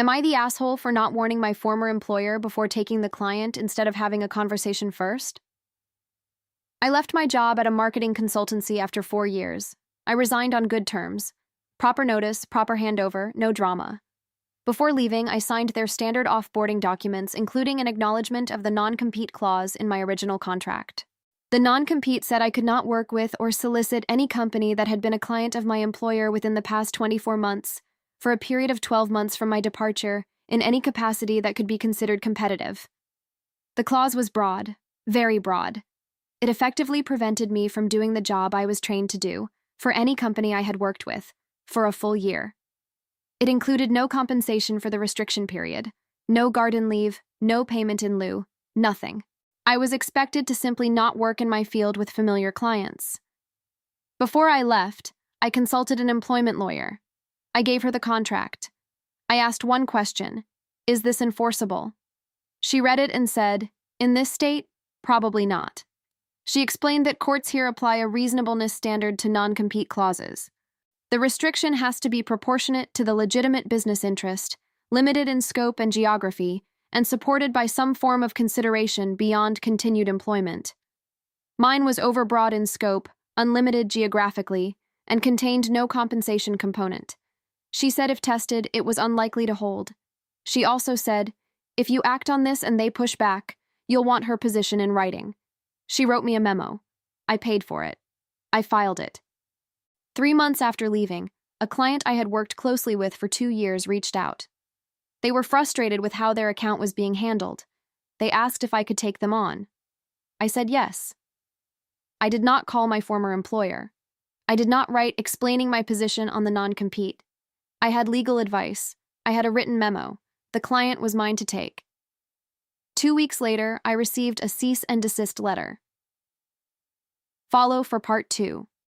Am I the asshole for not warning my former employer before taking the client instead of having a conversation first? I left my job at a marketing consultancy after 4 years. I resigned on good terms. Proper notice, proper handover, no drama. Before leaving, I signed their standard off-boarding documents, including an acknowledgement of the non-compete clause in my original contract. The non-compete said I could not work with or solicit any company that had been a client of my employer within the past 24 months, for a period of 12 months from my departure, in any capacity that could be considered competitive. The clause was broad, very broad. It effectively prevented me from doing the job I was trained to do, for any company I had worked with, for a full year. It included no compensation for the restriction period, no garden leave, no payment in lieu, nothing. I was expected to simply not work in my field with familiar clients. Before I left, I consulted an employment lawyer. I gave her the contract. I asked one question: is this enforceable? She read it and said, in this state, probably not. She explained that courts here apply a reasonableness standard to non-compete clauses. The restriction has to be proportionate to the legitimate business interest, limited in scope and geography, and supported by some form of consideration beyond continued employment. Mine was overbroad in scope, unlimited geographically, and contained no compensation component. She said if tested, it was unlikely to hold. She also said, if you act on this and they push back, you'll want her position in writing. She wrote me a memo. I paid for it. I filed it. 3 months after leaving, a client I had worked closely with for 2 years reached out. They were frustrated with how their account was being handled. They asked if I could take them on. I said yes. I did not call my former employer. I did not write explaining my position on the non-compete. I had legal advice. I had a written memo. The client was mine to take. 2 weeks later, I received a cease and desist letter. Follow for part 2.